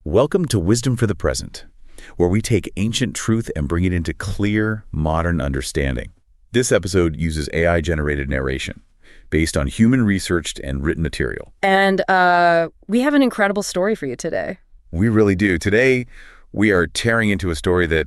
Welcome to Wisdom for the Present, where we take ancient truth and bring it into clear, modern understanding. This episode uses AI-generated narration based on human-researched and written material. And we have an incredible story for you today. We really do. Today, we are tearing into a story that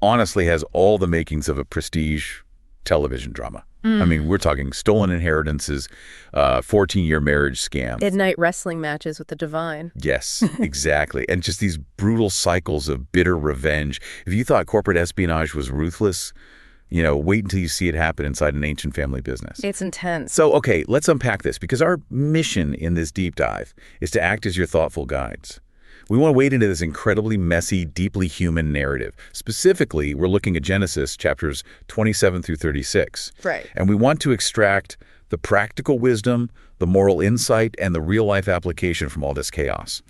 honestly has all the makings of a prestige television drama. I mean, we're talking stolen inheritances, 14-year marriage scam. Midnight wrestling matches with the divine. Yes, exactly. And just these brutal cycles of bitter revenge. If you thought corporate espionage was ruthless, wait until you see it happen inside an ancient family business. It's intense. So, okay, let's unpack this, because our mission in this deep dive is to act as your thoughtful guides. We want to wade into this incredibly messy, deeply human narrative. Specifically, we're looking at Genesis chapters 27 through 36. Right. And we want to extract the practical wisdom, the moral insight, and the real-life application from all this chaos.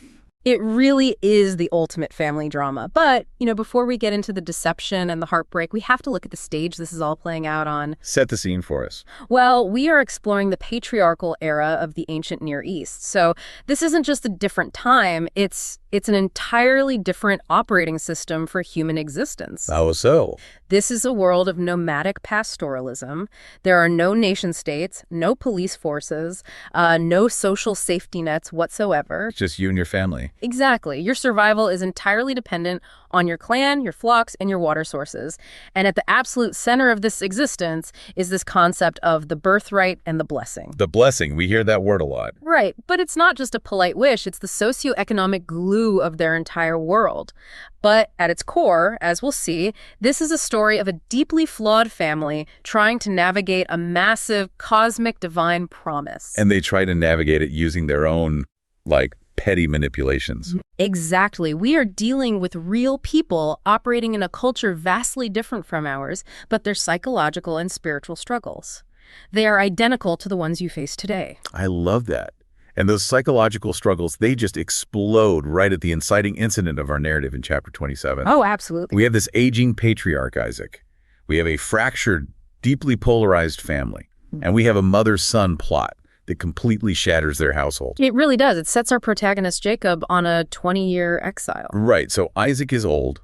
It really is the ultimate family drama. But, before we get into the deception and the heartbreak, we have to look at the stage this is all playing out on. Set the scene for us. Well, we are exploring the patriarchal era of the ancient Near East. So this isn't just a different time, it's an entirely different operating system for human existence. How so? This is a world of nomadic pastoralism. There are no nation states, no police forces, no social safety nets whatsoever. It's just you and your family. Exactly. Your survival is entirely dependent on your clan, your flocks, and your water sources. And at the absolute center of this existence is this concept of the birthright and the blessing. The blessing. We hear that word a lot. Right. But it's not just a polite wish. It's the socioeconomic glue of their entire world. But at its core, as we'll see, this is a story of a deeply flawed family trying to navigate a massive cosmic divine promise. And they try to navigate it using their own, petty manipulations. Exactly. We are dealing with real people operating in a culture vastly different from ours, but their psychological and spiritual struggles. They are identical to the ones you face today. I love that. And those psychological struggles, they just explode right at the inciting incident of our narrative in chapter 27. Oh, absolutely. We have this aging patriarch, Isaac. We have a fractured, deeply polarized family. And we have a mother-son plot that completely shatters their household. It really does. It sets our protagonist Jacob on a 20-year exile. Right. So Isaac is old.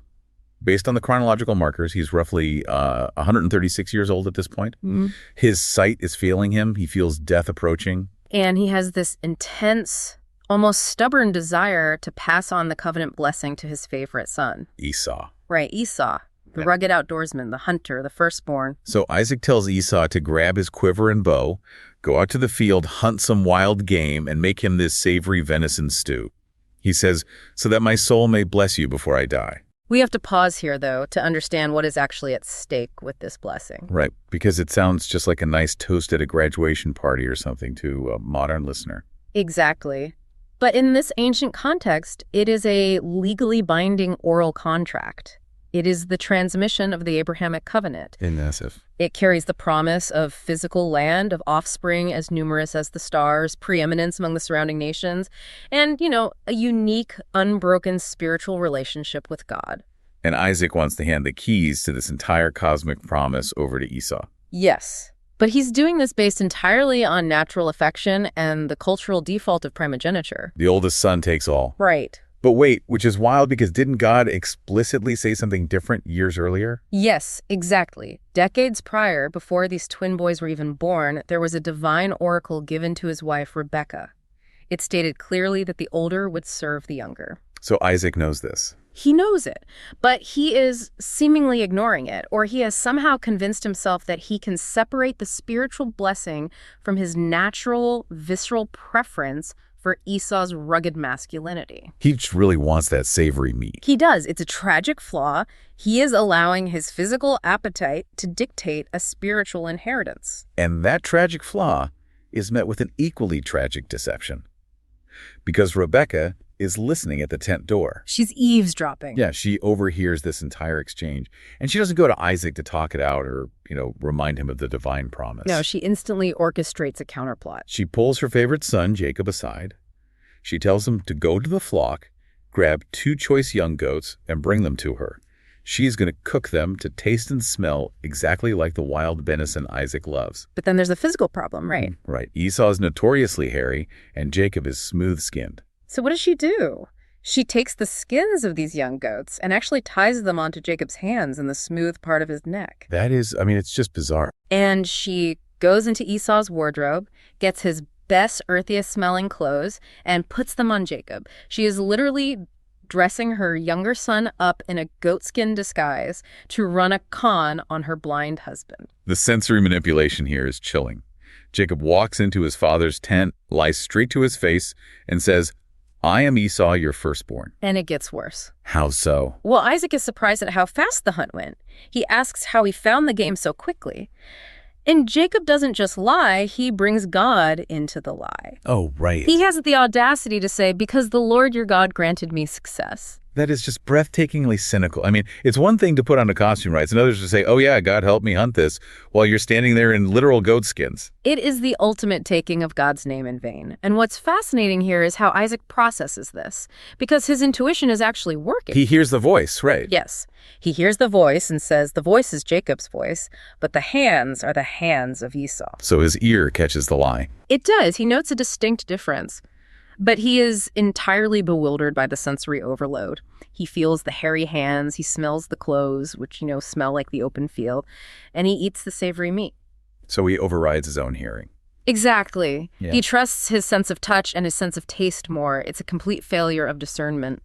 Based on the chronological markers, he's roughly 136 years old at this point. Mm-hmm. His sight is failing him. He feels death approaching. And he has this intense, almost stubborn desire to pass on the covenant blessing to his favorite son. Esau. Right, Esau. The rugged outdoorsman, the hunter, the firstborn. So Isaac tells Esau to grab his quiver and bow, go out to the field, hunt some wild game, and make him this savory venison stew. He says, so that my soul may bless you before I die. We have to pause here, though, to understand what is actually at stake with this blessing. Right, because it sounds just like a nice toast at a graduation party or something to a modern listener. Exactly. But in this ancient context, it is a legally binding oral contract. It is the transmission of the Abrahamic covenant. Massive. It carries the promise of physical land, of offspring as numerous as the stars, preeminence among the surrounding nations, and, a unique, unbroken spiritual relationship with God. And Isaac wants to hand the keys to this entire cosmic promise over to Esau. Yes. But he's doing this based entirely on natural affection and the cultural default of primogeniture. The oldest son takes all. Right. But wait, which is wild because didn't God explicitly say something different years earlier? Yes, exactly. Decades prior, before these twin boys were even born, there was a divine oracle given to his wife, Rebecca. It stated clearly that the older would serve the younger. So Isaac knows this. He knows it, but he is seemingly ignoring it, or he has somehow convinced himself that he can separate the spiritual blessing from his natural, visceral preference for Esau's rugged masculinity. He just really wants that savory meat. He does. It's a tragic flaw. He is allowing his physical appetite to dictate a spiritual inheritance. And that tragic flaw is met with an equally tragic deception. Because Rebecca is listening at the tent door. She's eavesdropping. Yeah, she overhears this entire exchange. And she doesn't go to Isaac to talk it out or, remind him of the divine promise. No, she instantly orchestrates a counterplot. She pulls her favorite son, Jacob, aside. She tells him to go to the flock, grab 2 choice young goats, and bring them to her. She's going to cook them to taste and smell exactly like the wild venison Isaac loves. But then there's a physical problem, right? Right. Esau is notoriously hairy, and Jacob is smooth-skinned. So what does she do? She takes the skins of these young goats and actually ties them onto Jacob's hands and the smooth part of his neck. That is, I mean, it's just bizarre. And she goes into Esau's wardrobe, gets his best, earthiest smelling clothes, and puts them on Jacob. She is literally dressing her younger son up in a goatskin disguise to run a con on her blind husband. The sensory manipulation here is chilling. Jacob walks into his father's tent, lies straight to his face, and says, "I am Esau, your firstborn." And it gets worse. How so? Well, Isaac is surprised at how fast the hunt went. He asks how he found the game so quickly. And Jacob doesn't just lie, he brings God into the lie. Oh, right. He has the audacity to say, "Because the Lord your God granted me success." That is just breathtakingly cynical. I mean, it's one thing to put on a costume, right? It's another to say, "Oh yeah, God helped me hunt this," while you're standing there in literal goat skins. It is the ultimate taking of God's name in vain. And what's fascinating here is how Isaac processes this, because his intuition is actually working. He hears the voice, right? Yes. He hears the voice and says the voice is Jacob's voice, but the hands are the hands of Esau. So his ear catches the lie. It does. He notes a distinct difference. But he is entirely bewildered by the sensory overload. He feels the hairy hands, he smells the clothes, which, smell like the open field, and he eats the savory meat. So he overrides his own hearing. Exactly. Yeah. He trusts his sense of touch and his sense of taste more. It's a complete failure of discernment.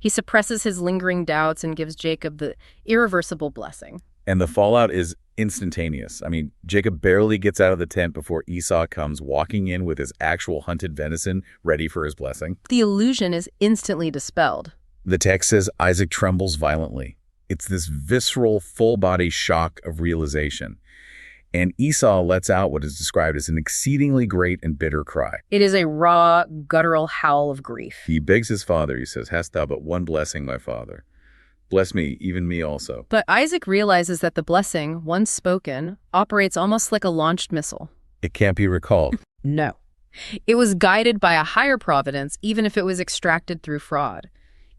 He suppresses his lingering doubts and gives Jacob the irreversible blessing. And the fallout is instantaneous. I mean, Jacob barely gets out of the tent before Esau comes walking in with his actual hunted venison ready for his blessing. The illusion is instantly dispelled. The text says Isaac trembles violently. It's this visceral, full-body shock of realization. And Esau lets out what is described as an exceedingly great and bitter cry. It is a raw, guttural howl of grief. He begs his father, he says, "Hast thou but one blessing, my father? Bless me, even me also." But Isaac realizes that the blessing, once spoken, operates almost like a launched missile. It can't be recalled. No. It was guided by a higher providence, even if it was extracted through fraud.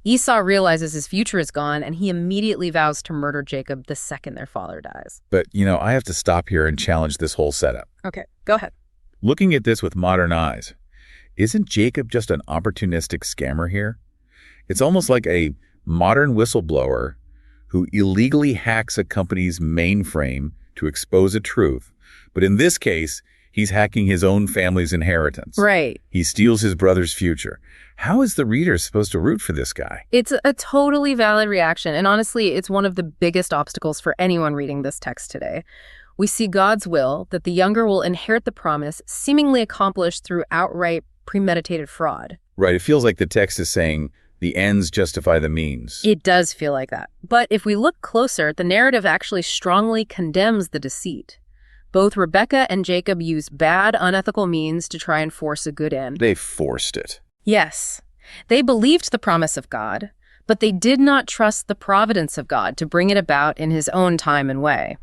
Esau realizes his future is gone, and he immediately vows to murder Jacob the second their father dies. But, I have to stop here and challenge this whole setup. Okay, go ahead. Looking at this with modern eyes, isn't Jacob just an opportunistic scammer here? It's almost like a modern whistleblower who illegally hacks a company's mainframe to expose a truth. But in this case, he's hacking his own family's inheritance. Right. He steals his brother's future. How is the reader supposed to root for this guy? It's a totally valid reaction, and honestly, it's one of the biggest obstacles for anyone reading this text today. We see God's will that the younger will inherit the promise, seemingly accomplished through outright premeditated fraud. Right. It feels like the text is saying the ends justify the means. It does feel like that. But if we look closer, the narrative actually strongly condemns the deceit. Both Rebekah and Jacob use bad, unethical means to try and force a good end. They forced it. Yes, they believed the promise of God, but they did not trust the providence of God to bring it about in his own time and way.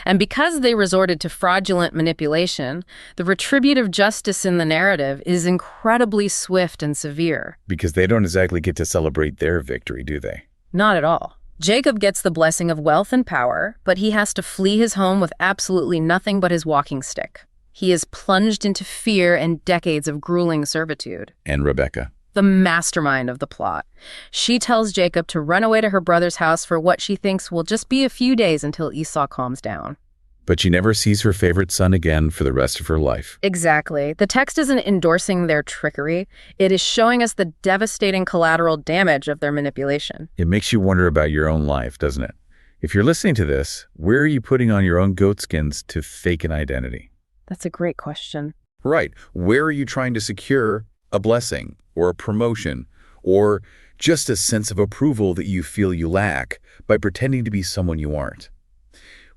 And because they resorted to fraudulent manipulation, the retributive justice in the narrative is incredibly swift and severe. Because they don't exactly get to celebrate their victory, do they? Not at all. Jacob gets the blessing of wealth and power, but he has to flee his home with absolutely nothing but his walking stick. He is plunged into fear and decades of grueling servitude. And Rebekah, the mastermind of the plot. She tells Jacob to run away to her brother's house for what she thinks will just be a few days until Esau calms down. But she never sees her favorite son again for the rest of her life. Exactly. The text isn't endorsing their trickery. It is showing us the devastating collateral damage of their manipulation. It makes you wonder about your own life, doesn't it? If you're listening to this, where are you putting on your own goatskins to fake an identity? That's a great question. Right. Where are you trying to secure a blessing or a promotion or just a sense of approval that you feel you lack by pretending to be someone you aren't?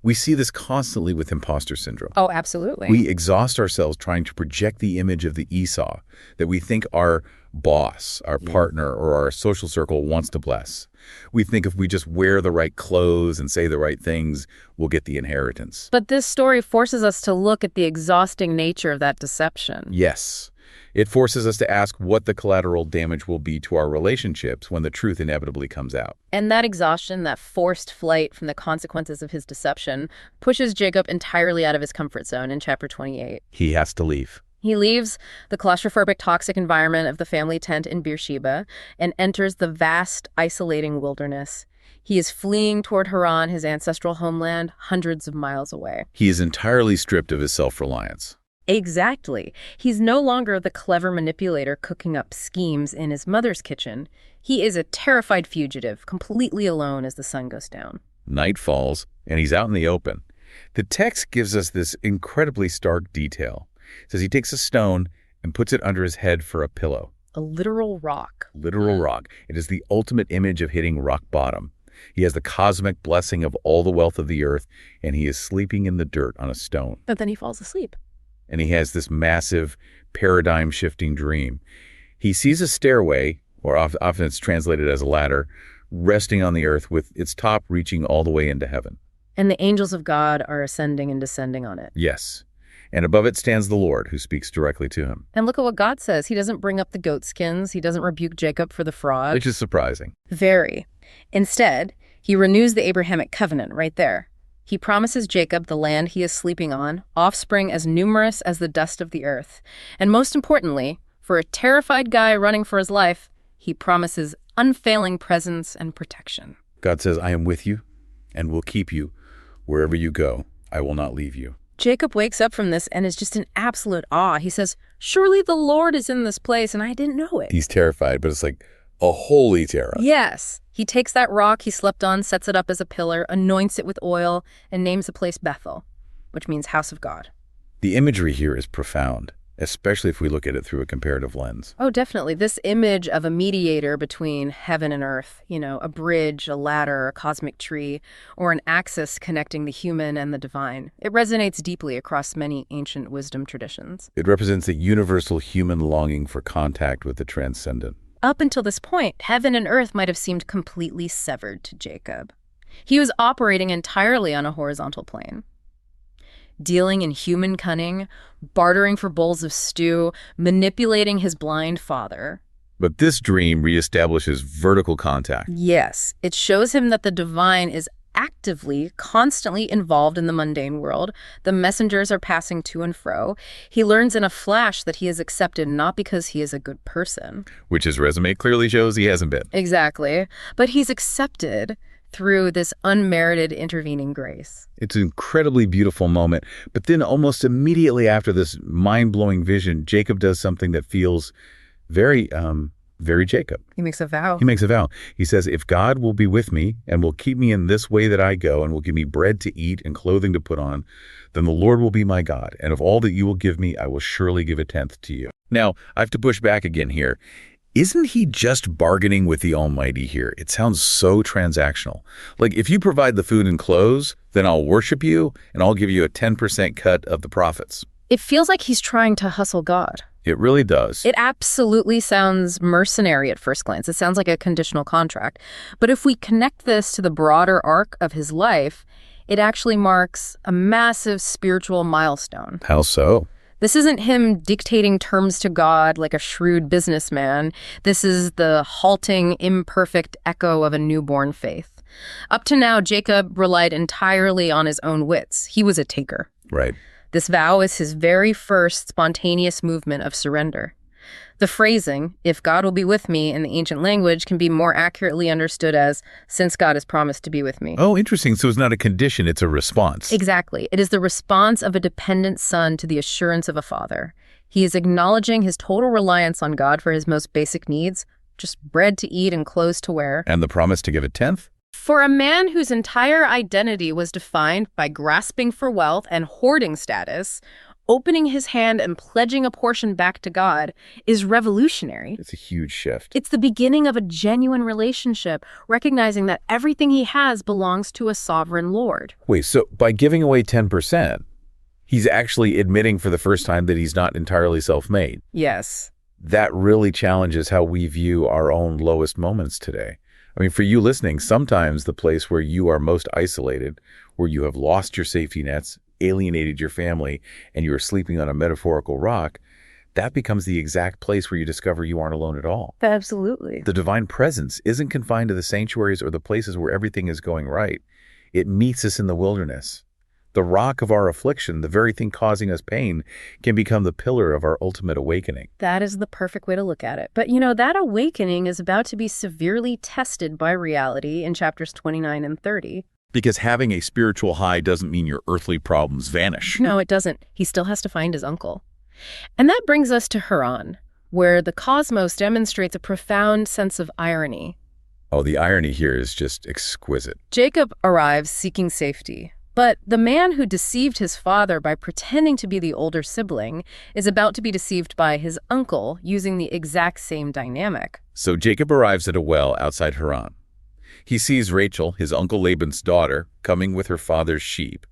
We see this constantly with imposter syndrome. Oh, absolutely. We exhaust ourselves trying to project the image of the Esau that we think our boss, our partner, or our social circle wants to bless. We think if we just wear the right clothes and say the right things, we'll get the inheritance. But this story forces us to look at the exhausting nature of that deception. Yes. It forces us to ask what the collateral damage will be to our relationships when the truth inevitably comes out. And that exhaustion, that forced flight from the consequences of his deception, pushes Jacob entirely out of his comfort zone in chapter 28. He has to leave. He leaves the claustrophobic, toxic environment of the family tent in Beersheba and enters the vast, isolating wilderness. He is fleeing toward Haran, his ancestral homeland, hundreds of miles away. He is entirely stripped of his self-reliance. Exactly. He's no longer the clever manipulator cooking up schemes in his mother's kitchen. He is a terrified fugitive, completely alone as the sun goes down. Night falls, and he's out in the open. The text gives us this incredibly stark detail. It says he takes a stone and puts it under his head for a pillow. A literal rock. Literal rock. It is the ultimate image of hitting rock bottom. He has the cosmic blessing of all the wealth of the earth, and he is sleeping in the dirt on a stone. But then he falls asleep. And he has this massive paradigm-shifting dream. He sees a stairway, or often it's translated as a ladder, resting on the earth with its top reaching all the way into heaven. And the angels of God are ascending and descending on it. Yes. And above it stands the Lord, who speaks directly to him. And look at what God says. He doesn't bring up the goat skins. He doesn't rebuke Jacob for the fraud. Which is surprising. Very. Instead, he renews the Abrahamic covenant right there. He promises Jacob the land he is sleeping on, offspring as numerous as the dust of the earth. And most importantly, for a terrified guy running for his life, he promises unfailing presence and protection. God says, I am with you and will keep you wherever you go. I will not leave you. Jacob wakes up from this and is just in absolute awe. He says, surely the Lord is in this place, and I didn't know it. He's terrified, but it's like a holy terror. Yes. He takes that rock he slept on, sets it up as a pillar, anoints it with oil, and names the place Bethel, which means house of God. The imagery here is profound, especially if we look at it through a comparative lens. Oh, definitely. This image of a mediator between heaven and earth, a bridge, a ladder, a cosmic tree, or an axis connecting the human and the divine. It resonates deeply across many ancient wisdom traditions. It represents a universal human longing for contact with the transcendent. Up until this point, heaven and earth might have seemed completely severed to Jacob. He was operating entirely on a horizontal plane, dealing in human cunning, bartering for bowls of stew, manipulating his blind father. But this dream reestablishes vertical contact. Yes, it shows him that the divine is actively, constantly involved in the mundane world. The messengers are passing to and fro. He learns in a flash that he is accepted not because he is a good person. Which his resume clearly shows he hasn't been. Exactly. But he's accepted through this unmerited intervening grace. It's an incredibly beautiful moment. But then almost immediately after this mind-blowing vision, Jacob does something that feels very Jacob. He makes a vow. He says, if God will be with me and will keep me in this way that I go and will give me bread to eat and clothing to put on, then the Lord will be my God. And of all that you will give me, I will surely give a tenth to you. Now, I have to push back again here. Isn't he just bargaining with the Almighty here? It sounds so transactional. Like, if you provide the food and clothes, then I'll worship you and I'll give you a 10% cut of the profits. It feels like he's trying to hustle God. It really does. It absolutely sounds mercenary at first glance. It sounds like a conditional contract. But if we connect this to the broader arc of his life, it actually marks a massive spiritual milestone. How so? This isn't him dictating terms to God like a shrewd businessman. This is the halting, imperfect echo of a newborn faith. Up to now, Jacob relied entirely on his own wits. He was a taker. Right. This vow is his very first spontaneous movement of surrender. The phrasing, if God will be with me, in the ancient language can be more accurately understood as, since God has promised to be with me. Oh, interesting. So it's not a condition, it's a response. Exactly. It is the response of a dependent son to the assurance of a father. He is acknowledging his total reliance on God for his most basic needs, just bread to eat and clothes to wear. And the promise to give a tenth? For a man whose entire identity was defined by grasping for wealth and hoarding status, opening his hand and pledging a portion back to God is revolutionary. It's a huge shift. It's the beginning of a genuine relationship, recognizing that everything he has belongs to a sovereign Lord. Wait, so by giving away 10%, he's actually admitting for the first time that he's not entirely self-made. Yes. That really challenges how we view our own lowest moments today. I mean, for you listening, sometimes the place where you are most isolated, where you have lost your safety nets, alienated your family, and you are sleeping on a metaphorical rock, that becomes the exact place where you discover you aren't alone at all. Absolutely. The divine presence isn't confined to the sanctuaries or the places where everything is going right. It meets us in the wilderness, The rock of our affliction, the very thing causing us pain, can become the pillar of our ultimate awakening. That is the perfect way to look at it. But that awakening is about to be severely tested by reality in chapters 29 and 30. Because having a spiritual high doesn't mean your earthly problems vanish. No, it doesn't. He still has to find his uncle. And that brings us to Haran, where the cosmos demonstrates a profound sense of irony. Oh, the irony here is just exquisite. Jacob arrives seeking safety, but the man who deceived his father by pretending to be the older sibling is about to be deceived by his uncle using the exact same dynamic. So Jacob arrives at a well outside Haran. He sees Rachel, his uncle Laban's daughter, coming with her father's sheep.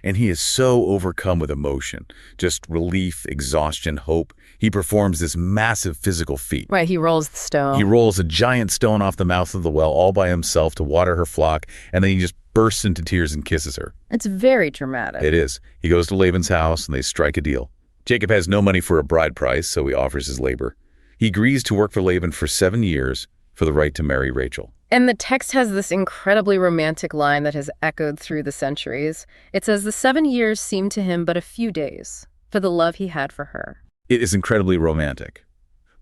And he is so overcome with emotion, just relief, exhaustion, hope. He performs this massive physical feat. Right, he rolls the stone. He rolls a giant stone off the mouth of the well all by himself to water her flock, and then he just bursts into tears and kisses her. It's very dramatic. It is. He goes to Laban's house, and they strike a deal. Jacob has no money for a bride price, so he offers his labor. He agrees to work for Laban for 7 years for the right to marry Rachel. And the text has this incredibly romantic line that has echoed through the centuries. It says, "The 7 years seemed to him but a few days for the love he had for her." It is incredibly romantic.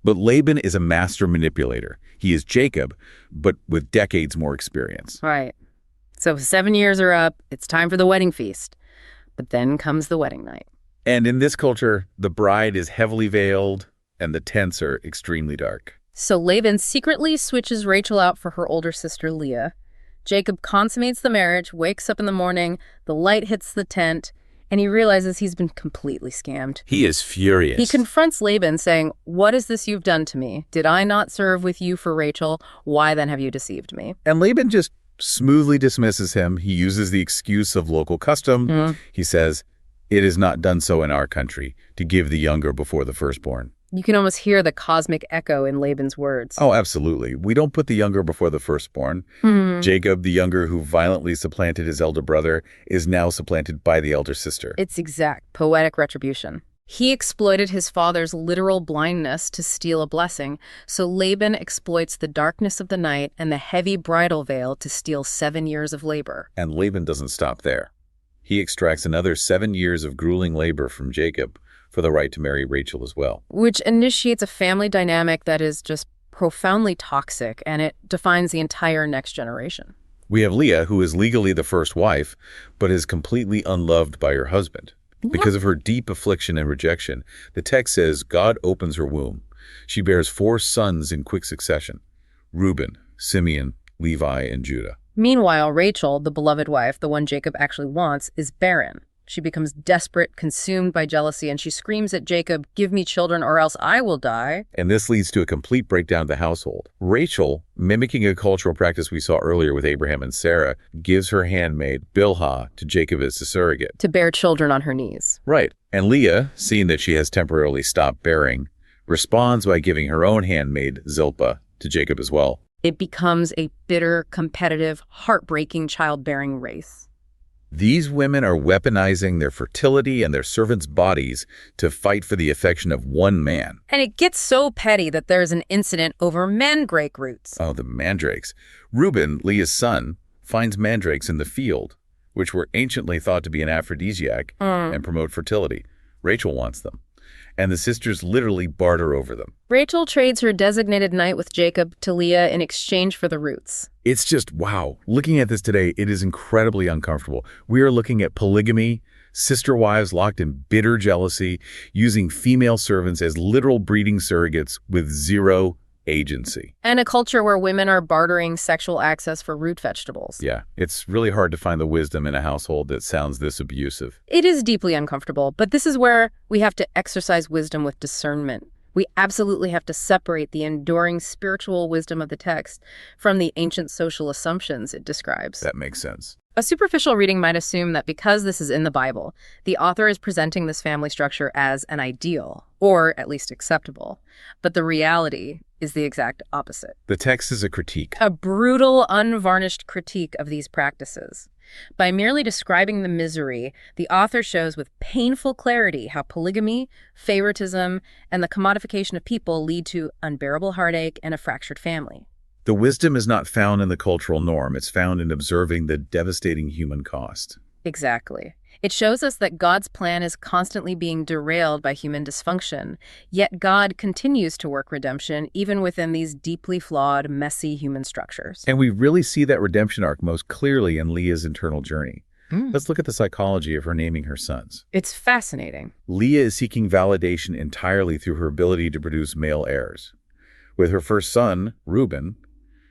But Laban is a master manipulator. He is Jacob, but with decades more experience. Right. So 7 years are up. It's time for the wedding feast. But then comes the wedding night. And in this culture, the bride is heavily veiled and the tents are extremely dark. So Laban secretly switches Rachel out for her older sister Leah. Jacob consummates the marriage, wakes up in the morning, the light hits the tent, and he realizes he's been completely scammed. He is furious. He confronts Laban saying, "What is this you've done to me? Did I not serve with you for Rachel? Why then have you deceived me?" And Laban just smoothly dismisses him. He uses the excuse of local custom. He says, "It is not done so in our country, to give the younger before the firstborn." You can almost hear the cosmic echo in Laban's words. Oh, absolutely. We don't put the younger before the firstborn. Jacob, the younger who violently supplanted his elder brother, is now supplanted by the elder sister. It's exact poetic retribution. He exploited his father's literal blindness to steal a blessing, so Laban exploits the darkness of the night and the heavy bridal veil to steal 7 years of labor. And Laban doesn't stop there. He extracts another 7 years of grueling labor from Jacob for the right to marry Rachel as well. Which initiates a family dynamic that is just profoundly toxic, and it defines the entire next generation. We have Leah, who is legally the first wife, but is completely unloved by her husband. Because of her deep affliction and rejection, the text says God opens her womb. She bears 4 sons in quick succession: Reuben, Simeon, Levi, and Judah. Meanwhile, Rachel, the beloved wife, the one Jacob actually wants, is barren. She becomes desperate, consumed by jealousy, and she screams at Jacob, "Give me children or else I will die." And this leads to a complete breakdown of the household. Rachel, mimicking a cultural practice we saw earlier with Abraham and Sarah, gives her handmaid, Bilhah, to Jacob as a surrogate. To bear children on her knees. Right. And Leah, seeing that she has temporarily stopped bearing, responds by giving her own handmaid, Zilpah, to Jacob as well. It becomes a bitter, competitive, heartbreaking childbearing race. These women are weaponizing their fertility and their servants' bodies to fight for the affection of one man. And it gets so petty that there's an incident over mandrake roots. Oh, the mandrakes. Reuben, Leah's son, finds mandrakes in the field, which were anciently thought to be an aphrodisiac and promote fertility. Rachel wants them, and the sisters literally barter over them. Rachel trades her designated night with Jacob to Leah in exchange for the roots. It's just, wow. Looking at this today, it is incredibly uncomfortable. We are looking at polygamy, sister wives locked in bitter jealousy, using female servants as literal breeding surrogates with zero agency. And a culture where women are bartering sexual access for root vegetables. Yeah, it's really hard to find the wisdom in a household that sounds this abusive. It is deeply uncomfortable, but this is where we have to exercise wisdom with discernment. We absolutely have to separate the enduring spiritual wisdom of the text from the ancient social assumptions it describes. That makes sense. A superficial reading might assume that because this is in the Bible, the author is presenting this family structure as an ideal, or at least acceptable. But the reality is the exact opposite. The text is a critique. A brutal, unvarnished critique of these practices. By merely describing the misery, the author shows with painful clarity how polygamy, favoritism, and the commodification of people lead to unbearable heartache and a fractured family. The wisdom is not found in the cultural norm. It's found in observing the devastating human cost. Exactly. It shows us that God's plan is constantly being derailed by human dysfunction, yet God continues to work redemption even within these deeply flawed, messy human structures. And we really see that redemption arc most clearly in Leah's internal journey. Mm. Let's look at the psychology of her naming her sons. It's fascinating. Leah is seeking validation entirely through her ability to produce male heirs. With her first son, Reuben,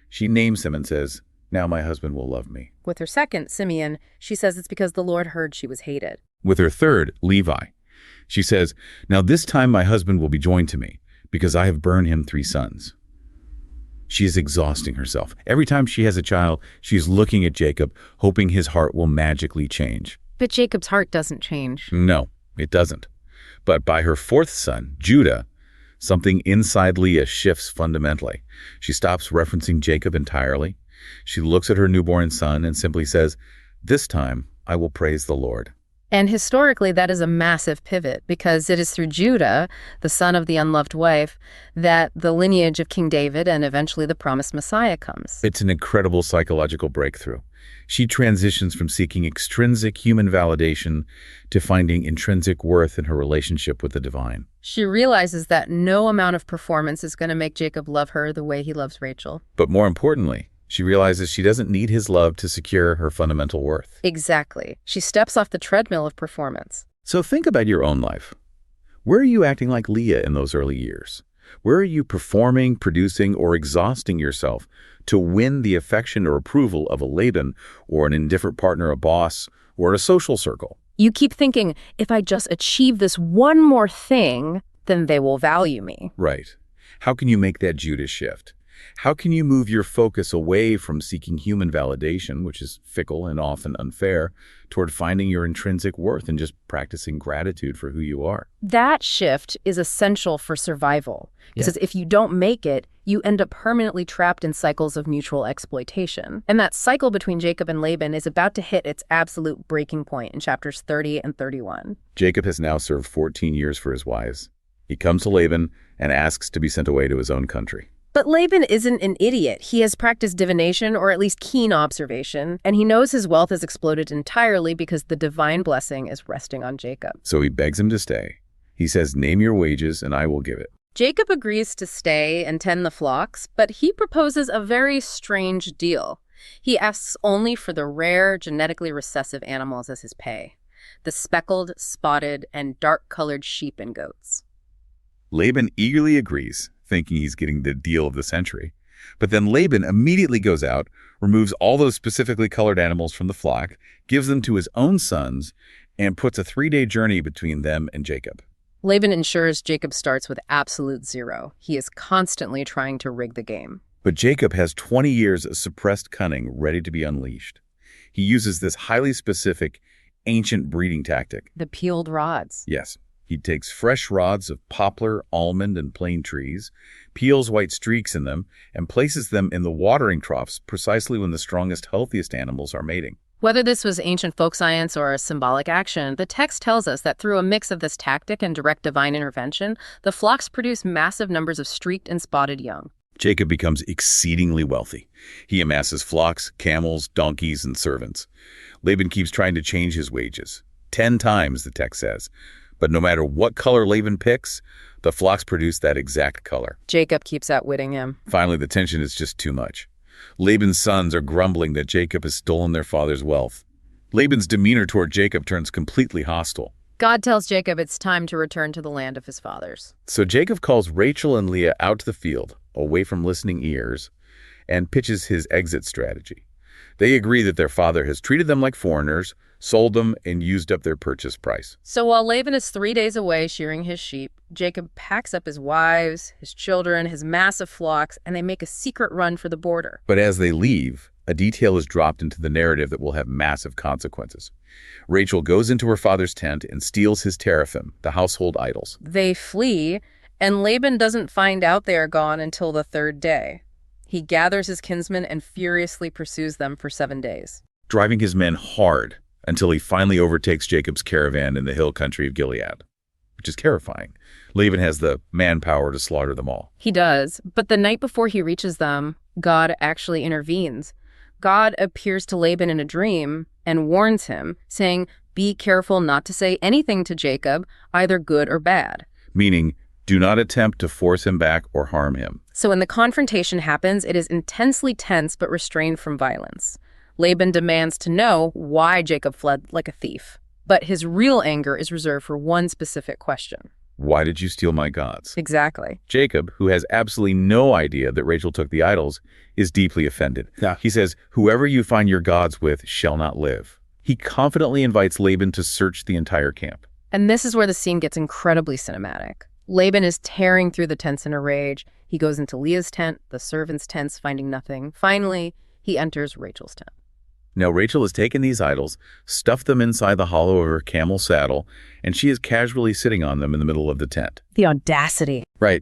she names him and says, "Now my husband will love me." With her second, Simeon, she says it's because the Lord heard she was hated. With her third, Levi, she says, "Now this time my husband will be joined to me, because I have borne him 3 sons." She is exhausting herself. Every time she has a child, she is looking at Jacob, hoping his heart will magically change. But Jacob's heart doesn't change. No, it doesn't. But by her 4th son, Judah, something inside Leah shifts fundamentally. She stops referencing Jacob entirely. She looks at her newborn son and simply says, "This time I will praise the Lord." And historically, that is a massive pivot, because it is through Judah, the son of the unloved wife, that the lineage of King David and eventually the promised Messiah comes. It's an incredible psychological breakthrough. She transitions from seeking extrinsic human validation to finding intrinsic worth in her relationship with the divine. She realizes that no amount of performance is going to make Jacob love her the way he loves Rachel. But more importantly, she realizes she doesn't need his love to secure her fundamental worth. Exactly. She steps off the treadmill of performance. So think about your own life. Where are you acting like Leah in those early years? Where are you performing, producing, or exhausting yourself to win the affection or approval of a Laban or an indifferent partner, a boss, or a social circle? You keep thinking, if I just achieve this one more thing, then they will value me. Right. How can you make that Judas shift? How can you move your focus away from seeking human validation, which is fickle and often unfair, toward finding your intrinsic worth and just practicing gratitude for who you are? That shift is essential for survival. Because if you don't make it, you end up permanently trapped in cycles of mutual exploitation. And that cycle between Jacob and Laban is about to hit its absolute breaking point in chapters 30 and 31. Jacob has now served 14 years for his wives. He comes to Laban and asks to be sent away to his own country. But Laban isn't an idiot. He has practiced divination, or at least keen observation, and he knows his wealth has exploded entirely because the divine blessing is resting on Jacob. So he begs him to stay. He says, "Name your wages and I will give it." Jacob agrees to stay and tend the flocks, but he proposes a very strange deal. He asks only for the rare, genetically recessive animals as his pay: the speckled, spotted, and dark-colored sheep and goats. Laban eagerly agrees, thinking he's getting the deal of the century. But then Laban immediately goes out, removes all those specifically colored animals from the flock, gives them to his own sons, and puts a 3-day journey between them and Jacob. Laban ensures Jacob starts with absolute zero. He is constantly trying to rig the game. But Jacob has 20 years of suppressed cunning ready to be unleashed. He uses this highly specific, ancient breeding tactic. The peeled rods. Yes. He takes fresh rods of poplar, almond, and plane trees, peels white streaks in them, and places them in the watering troughs precisely when the strongest, healthiest animals are mating. Whether this was ancient folk science or a symbolic action, the text tells us that through a mix of this tactic and direct divine intervention, the flocks produce massive numbers of streaked and spotted young. Jacob becomes exceedingly wealthy. He amasses flocks, camels, donkeys, and servants. Laban keeps trying to change his wages. 10 times, the text says. But no matter what color Laban picks, the flocks produce that exact color. Jacob keeps outwitting him. Finally, the tension is just too much. Laban's sons are grumbling that Jacob has stolen their father's wealth. Laban's demeanor toward Jacob turns completely hostile. God tells Jacob it's time to return to the land of his fathers. So Jacob calls Rachel and Leah out to the field, away from listening ears, and pitches his exit strategy. They agree that their father has treated them like foreigners, sold them, and used up their purchase price. So while Laban is 3 days away shearing his sheep, Jacob packs up his wives, his children, his massive flocks, and they make a secret run for the border. But as they leave, a detail is dropped into the narrative that will have massive consequences. Rachel goes into her father's tent and steals his teraphim, the household idols. They flee, and Laban doesn't find out they are gone until the 3rd day. He gathers his kinsmen and furiously pursues them for 7 days, driving his men hard until he finally overtakes Jacob's caravan in the hill country of Gilead, which is terrifying. Laban has the manpower to slaughter them all. He does, but the night before he reaches them, God actually intervenes. God appears to Laban in a dream and warns him, saying, Be careful not to say anything to Jacob, either good or bad. Meaning, do not attempt to force him back or harm him. So when the confrontation happens, it is intensely tense but restrained from violence. Laban demands to know why Jacob fled like a thief. But his real anger is reserved for one specific question. Why did you steal my gods? Exactly. Jacob, who has absolutely no idea that Rachel took the idols, is deeply offended. Yeah. He says, whoever you find your gods with shall not live. He confidently invites Laban to search the entire camp. And this is where the scene gets incredibly cinematic. Laban is tearing through the tents in a rage. He goes into Leah's tent, the servants' tents, finding nothing. Finally, he enters Rachel's tent. Now Rachel has taken these idols, stuffed them inside the hollow of her camel saddle, and she is casually sitting on them in the middle of the tent. The audacity. Right.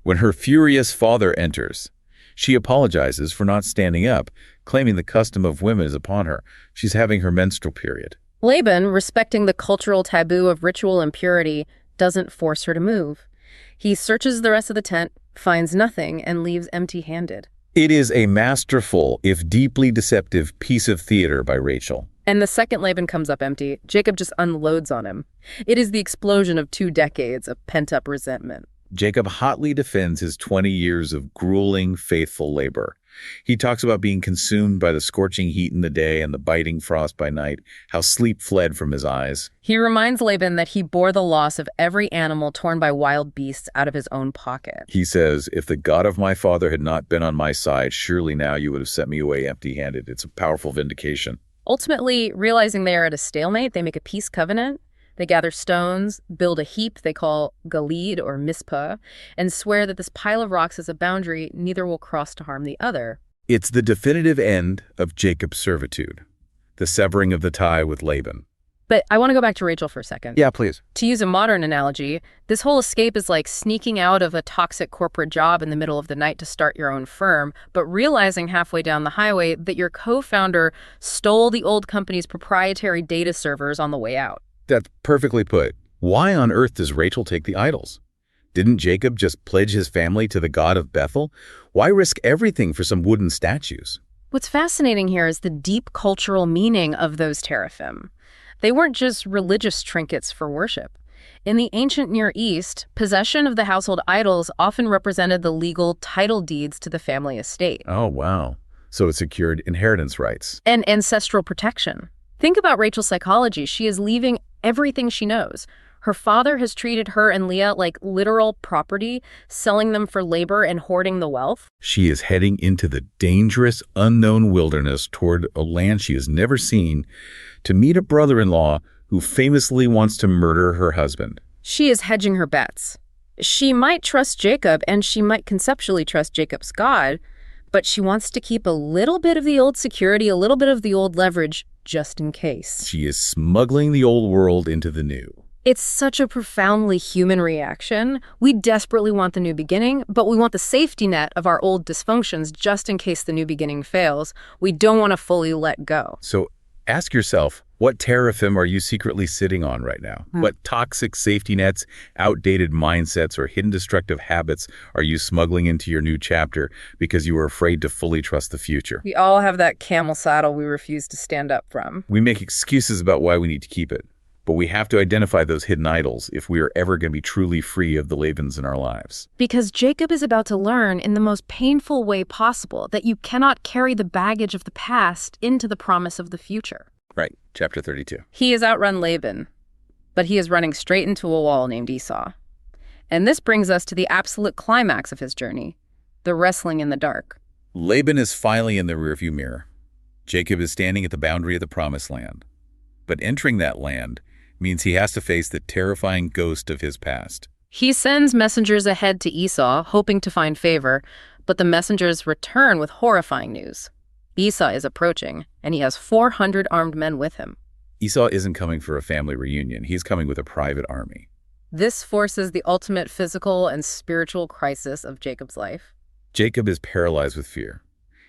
When her furious father enters, she apologizes for not standing up, claiming the custom of women is upon her. She's having her menstrual period. Laban, respecting the cultural taboo of ritual impurity, doesn't force her to move. He searches the rest of the tent, finds nothing, and leaves empty-handed. It is a masterful, if deeply deceptive, piece of theater by Rachel. And the second Laban comes up empty, Jacob just unloads on him. It is the explosion of 2 decades of pent-up resentment. Jacob hotly defends his 20 years of grueling, faithful labor. He talks about being consumed by the scorching heat in the day and the biting frost by night, how sleep fled from his eyes. He reminds Laban that he bore the loss of every animal torn by wild beasts out of his own pocket. He says, if the God of my father had not been on my side, surely now you would have sent me away empty-handed. It's a powerful vindication. Ultimately, realizing they are at a stalemate, they make a peace covenant. They gather stones, build a heap they call Galid or Mizpah, and swear that this pile of rocks is a boundary neither will cross to harm the other. It's the definitive end of Jacob's servitude, the severing of the tie with Laban. But I want to go back to Rachel for a second. Yeah, please. To use a modern analogy, this whole escape is like sneaking out of a toxic corporate job in the middle of the night to start your own firm, but realizing halfway down the highway that your co-founder stole the old company's proprietary data servers on the way out. That's perfectly put. Why on earth does Rachel take the idols? Didn't Jacob just pledge his family to the god of Bethel? Why risk everything for some wooden statues? What's fascinating here is the deep cultural meaning of those teraphim. They weren't just religious trinkets for worship. In the ancient Near East, possession of the household idols often represented the legal title deeds to the family estate. Oh, wow. So it secured inheritance rights. And ancestral protection. Think about Rachel's psychology. She is leaving everything she knows. Her father has treated her and Leah like literal property, selling them for labor and hoarding the wealth. She is heading into the dangerous, unknown wilderness toward a land she has never seen to meet a brother-in-law who famously wants to murder her husband. She is hedging her bets. She might trust Jacob, and she might conceptually trust Jacob's God, but she wants to keep a little bit of the old security, a little bit of the old leverage, just in case. She is smuggling the old world into the new. It's such a profoundly human reaction. We desperately want the new beginning, but we want the safety net of our old dysfunctions just in case the new beginning fails. We don't want to fully let go. So ask yourself, what teraphim are you secretly sitting on right now? What toxic safety nets, outdated mindsets, or hidden destructive habits are you smuggling into your new chapter because you are afraid to fully trust the future? We all have that camel saddle we refuse to stand up from. We make excuses about why we need to keep it, but we have to identify those hidden idols if we are ever going to be truly free of the Labans in our lives. Because Jacob is about to learn in the most painful way possible that you cannot carry the baggage of the past into the promise of the future. Right, chapter 32. He has outrun Laban, but he is running straight into a wall named Esau. And this brings us to the absolute climax of his journey, the wrestling in the dark. Laban is finally in the rearview mirror. Jacob is standing at the boundary of the promised land. But entering that land means he has to face the terrifying ghost of his past. He sends messengers ahead to Esau, hoping to find favor, but the messengers return with horrifying news. Esau is approaching, and he has 400 armed men with him. Esau isn't coming for a family reunion. He's coming with a private army. This forces the ultimate physical and spiritual crisis of Jacob's life. Jacob is paralyzed with fear.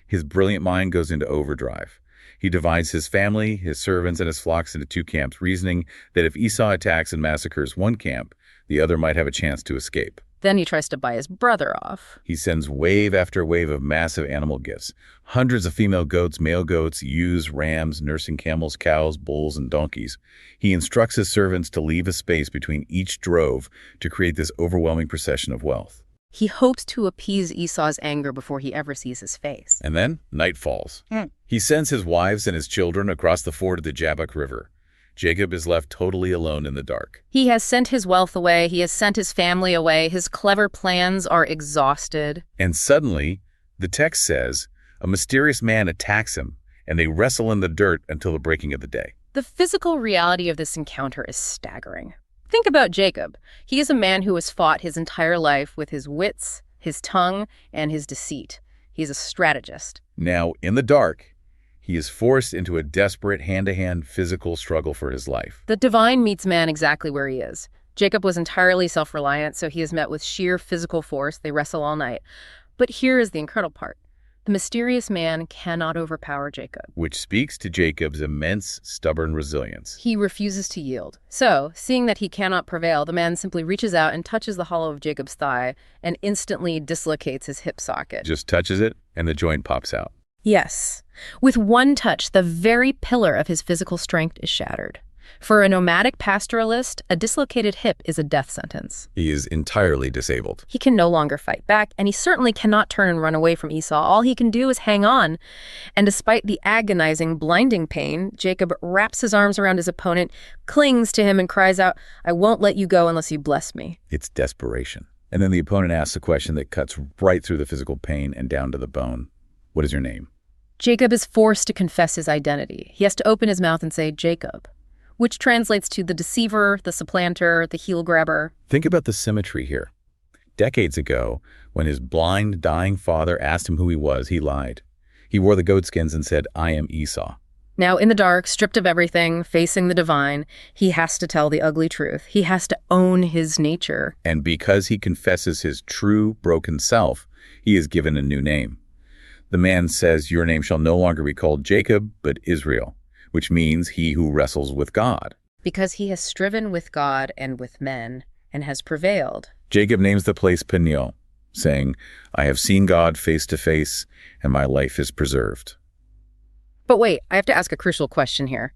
His brilliant mind goes into overdrive. He divides his family, his servants, and his flocks into 2 camps, reasoning that if Esau attacks and massacres one camp, the other might have a chance to escape. Then he tries to buy his brother off. He sends wave after wave of massive animal gifts. Hundreds of female goats, male goats, ewes, rams, nursing camels, cows, bulls, and donkeys. He instructs his servants to leave a space between each drove to create this overwhelming procession of wealth. He hopes to appease Esau's anger before he ever sees his face. And then night falls. He sends his wives and his children across the ford of the Jabbok River. Jacob is left totally alone in the dark. He has sent his wealth away. He has sent his family away. His clever plans are exhausted. And suddenly, the text says, a mysterious man attacks him, and they wrestle in the dirt until the breaking of the day. The physical reality of this encounter is staggering. Think about Jacob. He is a man who has fought his entire life with his wits, his tongue, and his deceit. He's a strategist. Now, in the dark, he is forced into a desperate hand-to-hand physical struggle for his life. The divine meets man exactly where he is. Jacob was entirely self-reliant, so he is met with sheer physical force. They wrestle all night. But here is the incredible part. The mysterious man cannot overpower Jacob. Which speaks to Jacob's immense, stubborn resilience. He refuses to yield. So, seeing that he cannot prevail, the man simply reaches out and touches the hollow of Jacob's thigh and instantly dislocates his hip socket. Just touches it, and the joint pops out. Yes. With one touch, the very pillar of his physical strength is shattered. For a nomadic pastoralist, a dislocated hip is a death sentence. He is entirely disabled. He can no longer fight back, and he certainly cannot turn and run away from Esau. All he can do is hang on. And despite the agonizing, blinding pain, Jacob wraps his arms around his opponent, clings to him, and cries out, "I won't let you go unless you bless me." It's desperation. And then the opponent asks a question that cuts right through the physical pain and down to the bone. What is your name? Jacob is forced to confess his identity. He has to open his mouth and say, Jacob, which translates to the deceiver, the supplanter, the heel grabber. Think about the symmetry here. Decades ago, when his blind, dying father asked him who he was, he lied. He wore the goatskins and said, I am Esau. Now, in the dark, stripped of everything, facing the divine, he has to tell the ugly truth. He has to own his nature. And because he confesses his true, broken self, he is given a new name. The man says, your name shall no longer be called Jacob, but Israel, which means he who wrestles with God. Because he has striven with God and with men, and has prevailed. Jacob names the place Peniel, saying, I have seen God face to face, and my life is preserved. But wait, I have to ask a crucial question here.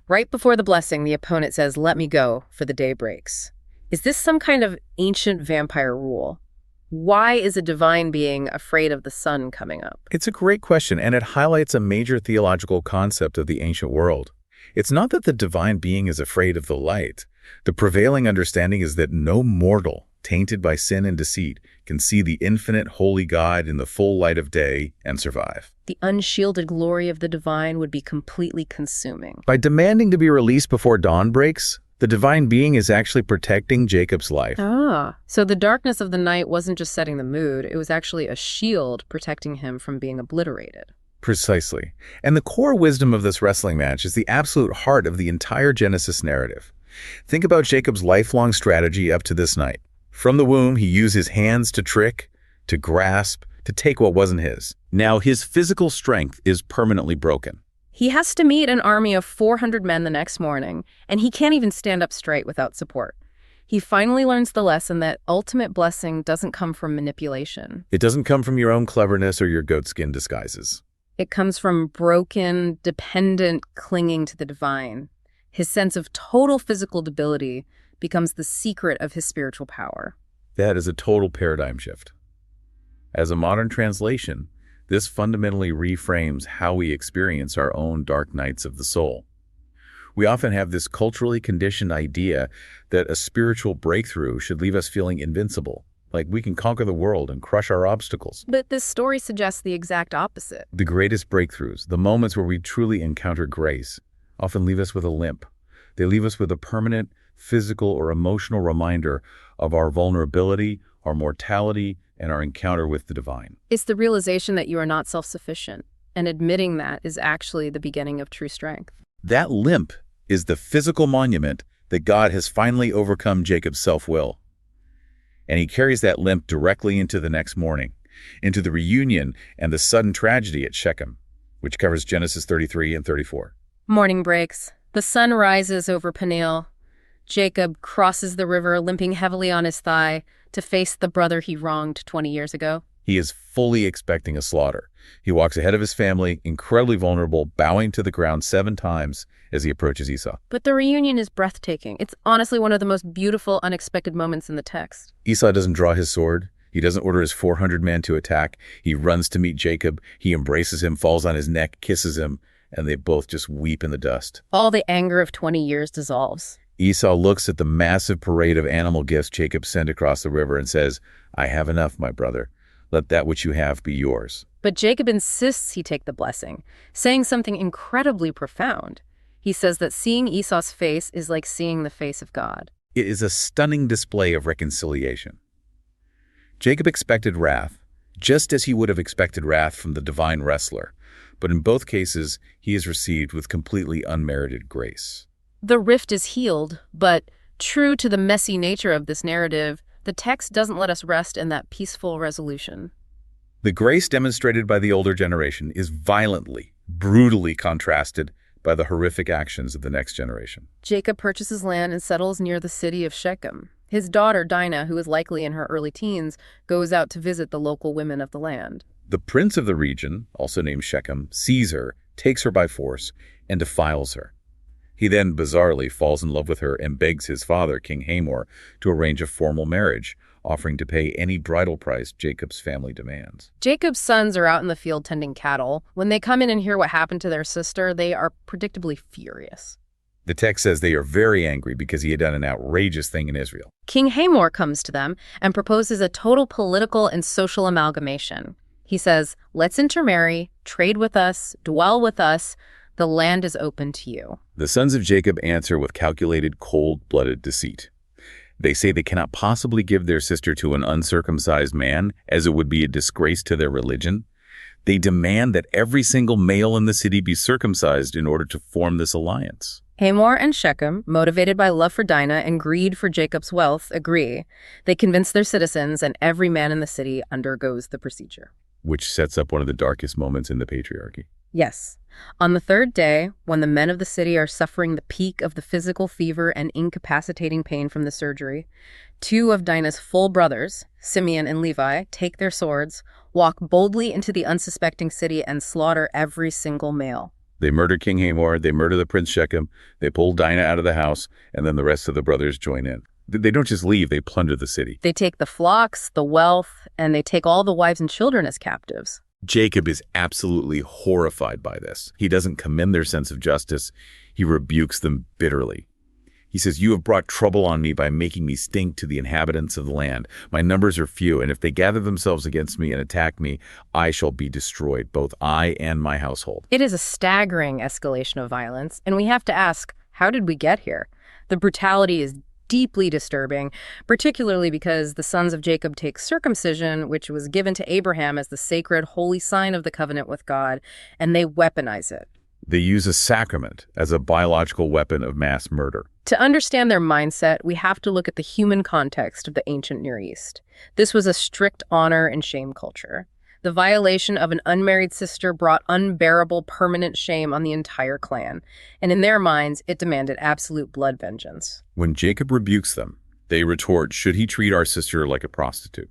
Right before the blessing, the opponent says, let me go, for the day breaks. Is this some kind of ancient vampire rule? Why is a divine being afraid of the sun coming up? It's a great question, and it highlights a major theological concept of the ancient world. It's not that the divine being is afraid of the light. The prevailing understanding is that no mortal, tainted by sin and deceit, can see the infinite holy God in the full light of day and survive. The unshielded glory of the divine would be completely consuming. By demanding to be released before dawn breaks, the divine being is actually protecting Jacob's life. So the darkness of the night wasn't just setting the mood, it was actually a shield protecting him from being obliterated. Precisely. And the core wisdom of this wrestling match is the absolute heart of the entire Genesis narrative. Think about Jacob's lifelong strategy up to this night. From the womb, he used his hands to trick, to grasp, to take what wasn't his. Now his physical strength is permanently broken. He has to meet an army of 400 men the next morning, and he can't even stand up straight without support. He finally learns the lesson that ultimate blessing doesn't come from manipulation. It doesn't come from your own cleverness or your goatskin disguises. It comes from broken, dependent clinging to the divine. His sense of total physical debility becomes the secret of his spiritual power. That is a total paradigm shift. As a modern translation, this fundamentally reframes how we experience our own dark nights of the soul. We often have this culturally conditioned idea that a spiritual breakthrough should leave us feeling invincible, like we can conquer the world and crush our obstacles. But this story suggests the exact opposite. The greatest breakthroughs, the moments where we truly encounter grace, often leave us with a limp. They leave us with a permanent physical or emotional reminder of our vulnerability, our mortality, and our encounter with the divine. It's the realization that you are not self-sufficient, and admitting that is actually the beginning of true strength. That limp is the physical monument that God has finally overcome Jacob's self-will. And he carries that limp directly into the next morning, into the reunion and the sudden tragedy at Shechem, which covers Genesis 33 and 34. Morning breaks. The sun rises over Peniel. Jacob crosses the river, limping heavily on his thigh, to face the brother he wronged 20 years ago. He is fully expecting a slaughter. He walks ahead of his family, incredibly vulnerable, bowing to the ground 7 times as he approaches Esau. But the reunion is breathtaking. It's honestly one of the most beautiful, unexpected moments in the text. Esau doesn't draw his sword. He doesn't order his 400 men to attack. He runs to meet Jacob. He embraces him, falls on his neck, kisses him, and they both just weep in the dust. All the anger of 20 years dissolves. Esau looks at the massive parade of animal gifts Jacob sent across the river and says, "I have enough, my brother. Let that which you have be yours." But Jacob insists he take the blessing, saying something incredibly profound. He says that seeing Esau's face is like seeing the face of God. It is a stunning display of reconciliation. Jacob expected wrath, just as he would have expected wrath from the divine wrestler, but in both cases, he is received with completely unmerited grace. The rift is healed, but true to the messy nature of this narrative, the text doesn't let us rest in that peaceful resolution. The grace demonstrated by the older generation is violently, brutally contrasted by the horrific actions of the next generation. Jacob purchases land and settles near the city of Shechem. His daughter, Dinah, who is likely in her early teens, goes out to visit the local women of the land. The prince of the region, also named Shechem, sees her, takes her by force, and defiles her. He then, bizarrely, falls in love with her and begs his father, King Hamor, to arrange a formal marriage, offering to pay any bridal price Jacob's family demands. Jacob's sons are out in the field tending cattle. When they come in and hear what happened to their sister, they are predictably furious. The text says they are very angry because he had done an outrageous thing in Israel. King Hamor comes to them and proposes a total political and social amalgamation. He says, "Let's intermarry, trade with us, dwell with us. The land is open to you." The sons of Jacob answer with calculated, cold-blooded deceit. They say they cannot possibly give their sister to an uncircumcised man, as it would be a disgrace to their religion. They demand that every single male in the city be circumcised in order to form this alliance. Hamor and Shechem, motivated by love for Dinah and greed for Jacob's wealth, agree. They convince their citizens, and every man in the city undergoes the procedure. Which sets up one of the darkest moments in the patriarchy. Yes. On the 3rd day, when the men of the city are suffering the peak of the physical fever and incapacitating pain from the surgery, 2 of Dinah's full brothers, Simeon and Levi, take their swords, walk boldly into the unsuspecting city, and slaughter every single male. They murder King Hamor, they murder the prince Shechem, they pull Dinah out of the house, and then the rest of the brothers join in. They don't just leave, they plunder the city. They take the flocks, the wealth, and they take all the wives and children as captives. Jacob is absolutely horrified by this. He doesn't commend their sense of justice. He rebukes them bitterly. He says, "You have brought trouble on me by making me stink to the inhabitants of the land. My numbers are few, and if they gather themselves against me and attack me, I shall be destroyed, both I and my household." It is a staggering escalation of violence, and we have to ask, how did we get here? The brutality is deeply disturbing, particularly because the sons of Jacob take circumcision, which was given to Abraham as the sacred, holy sign of the covenant with God, and they weaponize it. They use a sacrament as a biological weapon of mass murder. To understand their mindset, we have to look at the human context of the ancient Near East. This was a strict honor and shame culture. The violation of an unmarried sister brought unbearable permanent shame on the entire clan, and in their minds, it demanded absolute blood vengeance. When Jacob rebukes them, they retort, "Should he treat our sister like a prostitute?"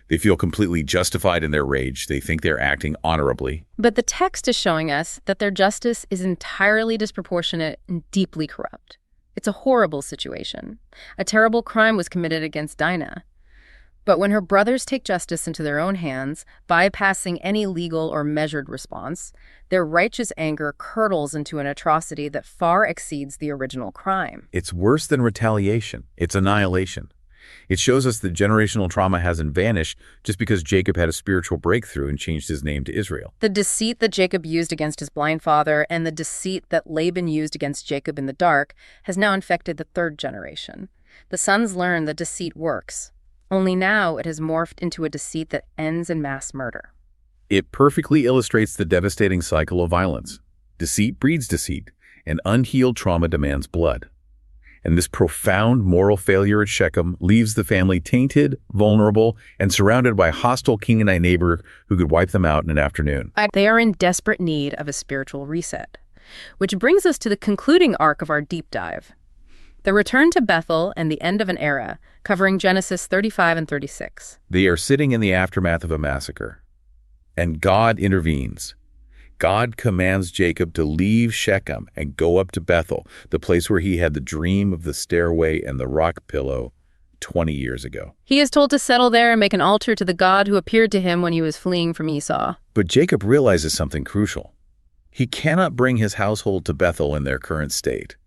They feel completely justified in their rage. They think they're acting honorably. But the text is showing us that their justice is entirely disproportionate and deeply corrupt. It's a horrible situation. A terrible crime was committed against Dinah. But when her brothers take justice into their own hands, bypassing any legal or measured response, their righteous anger curdles into an atrocity that far exceeds the original crime. It's worse than retaliation. It's annihilation. It shows us that generational trauma hasn't vanished just because Jacob had a spiritual breakthrough and changed his name to Israel. The deceit that Jacob used against his blind father and the deceit that Laban used against Jacob in the dark has now infected the 3rd generation. The sons learn that deceit works. Only now it has morphed into a deceit that ends in mass murder. It perfectly illustrates the devastating cycle of violence. Deceit breeds deceit, and unhealed trauma demands blood. And this profound moral failure at Shechem leaves the family tainted, vulnerable, and surrounded by a hostile Canaanite neighbor who could wipe them out in an afternoon. They are in desperate need of a spiritual reset. Which brings us to the concluding arc of our deep dive. The return to Bethel and the end of an era, covering Genesis 35 and 36. They are sitting in the aftermath of a massacre, and God intervenes. God commands Jacob to leave Shechem and go up to Bethel, the place where he had the dream of the stairway and the rock pillow 20 years ago. He is told to settle there and make an altar to the God who appeared to him when he was fleeing from Esau. But Jacob realizes something crucial. He cannot bring his household to Bethel in their current state.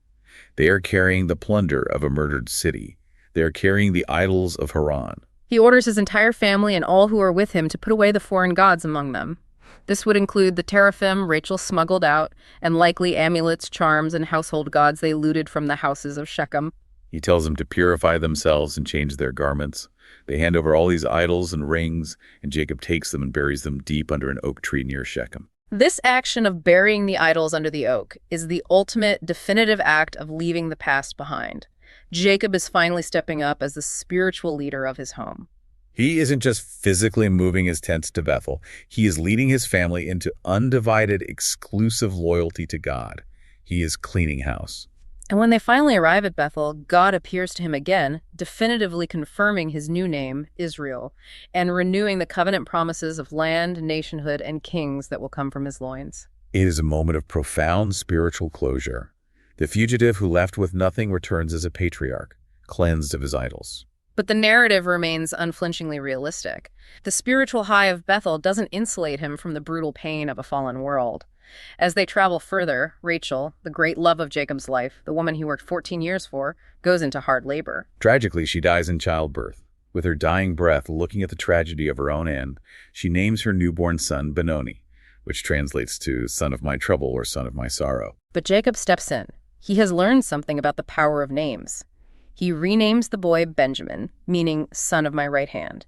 They are carrying the plunder of a murdered city. They are carrying the idols of Haran. He orders his entire family and all who are with him to put away the foreign gods among them. This would include the teraphim Rachel smuggled out, and likely amulets, charms, and household gods they looted from the houses of Shechem. He tells them to purify themselves and change their garments. They hand over all these idols and rings, and Jacob takes them and buries them deep under an oak tree near Shechem. This action of burying the idols under the oak is the ultimate, definitive act of leaving the past behind. Jacob is finally stepping up as the spiritual leader of his home. He isn't just physically moving his tents to Bethel. He is leading his family into undivided, exclusive loyalty to God. He is cleaning house. And when they finally arrive at Bethel, God appears to him again, definitively confirming his new name, Israel, and renewing the covenant promises of land, nationhood, and kings that will come from his loins. It is a moment of profound spiritual closure. The fugitive who left with nothing returns as a patriarch, cleansed of his idols. But the narrative remains unflinchingly realistic. The spiritual high of Bethel doesn't insulate him from the brutal pain of a fallen world. As they travel further, Rachel, the great love of Jacob's life, the woman he worked 14 years for, goes into hard labor. Tragically, she dies in childbirth. With her dying breath, looking at the tragedy of her own end, she names her newborn son Benoni, which translates to son of my trouble or son of my sorrow. But Jacob steps in. He has learned something about the power of names. He renames the boy Benjamin, meaning son of my right hand.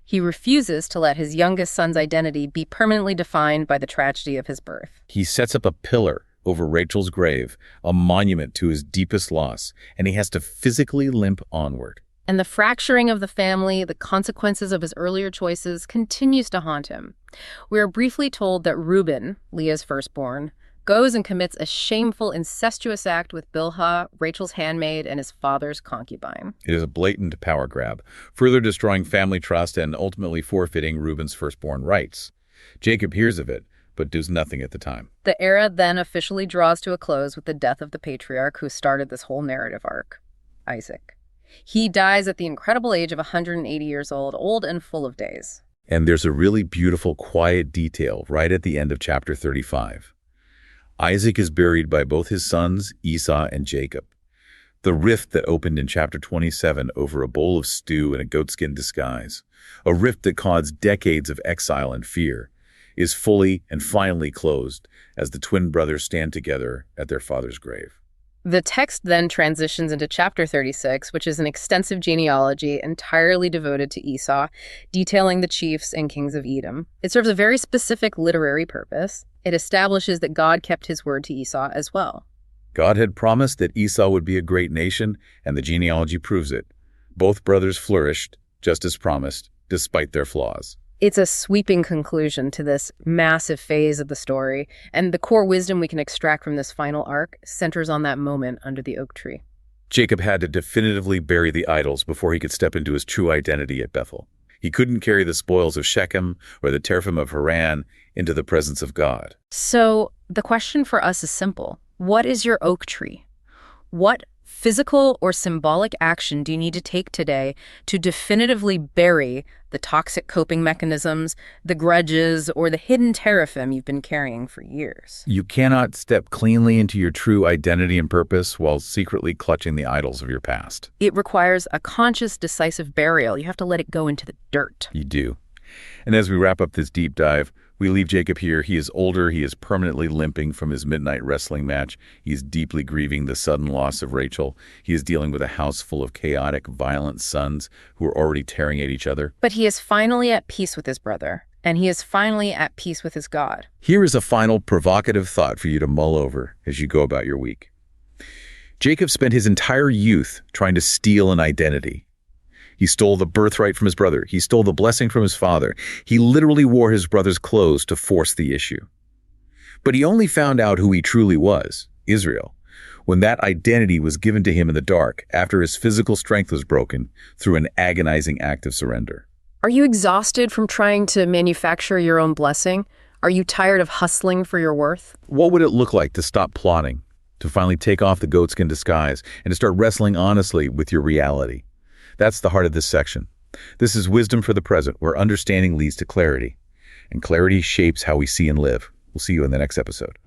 He refuses to let his youngest son's identity be permanently defined by the tragedy of his birth. He sets up a pillar over Rachel's grave, a monument to his deepest loss, and he has to physically limp onward. And the fracturing of the family, the consequences of his earlier choices, continues to haunt him. We are briefly told that Reuben, Leah's firstborn, goes and commits a shameful, incestuous act with Bilhah, Rachel's handmaid, and his father's concubine. It is a blatant power grab, further destroying family trust and ultimately forfeiting Reuben's firstborn rights. Jacob hears of it, but does nothing at the time. The era then officially draws to a close with the death of the patriarch who started this whole narrative arc, Isaac. He dies at the incredible age of 180 years old and full of days. And there's a really beautiful, quiet detail right at the end of chapter 35. Isaac is buried by both his sons, Esau and Jacob. The rift that opened in chapter 27 over a bowl of stew in a goatskin disguise, a rift that caused decades of exile and fear, is fully and finally closed as the twin brothers stand together at their father's grave. The text then transitions into chapter 36, which is an extensive genealogy entirely devoted to Esau, detailing the chiefs and kings of Edom. It serves a very specific literary purpose. It establishes that God kept his word to Esau as well. God had promised that Esau would be a great nation, and the genealogy proves it. Both brothers flourished, just as promised, despite their flaws. It's a sweeping conclusion to this massive phase of the story, and the core wisdom we can extract from this final arc centers on that moment under the oak tree. Jacob had to definitively bury the idols before he could step into his true identity at Bethel. He couldn't carry the spoils of Shechem or the teraphim of Haran into the presence of God. So the question for us is simple. What is your oak tree? What physical or symbolic action do you need to take today to definitively bury the toxic coping mechanisms, the grudges, or the hidden teraphim you've been carrying for years? You cannot step cleanly into your true identity and purpose while secretly clutching the idols of your past. It requires a conscious, decisive burial. You have to let it go into the dirt. You do. And as we wrap up this deep dive, we leave Jacob here. He is older. He is permanently limping from his midnight wrestling match. He is deeply grieving the sudden loss of Rachel. He is dealing with a house full of chaotic, violent sons who are already tearing at each other. But he is finally at peace with his brother, and he is finally at peace with his God. Here is a final provocative thought for you to mull over as you go about your week. Jacob spent his entire youth trying to steal an identity. He stole the birthright from his brother. He stole the blessing from his father. He literally wore his brother's clothes to force the issue. But he only found out who he truly was, Israel, when that identity was given to him in the dark after his physical strength was broken through an agonizing act of surrender. Are you exhausted from trying to manufacture your own blessing? Are you tired of hustling for your worth? What would it look like to stop plotting, to finally take off the goatskin disguise, and to start wrestling honestly with your reality? That's the heart of this section. This is Wisdom for the Present, where understanding leads to clarity, and clarity shapes how we see and live. We'll see you in the next episode.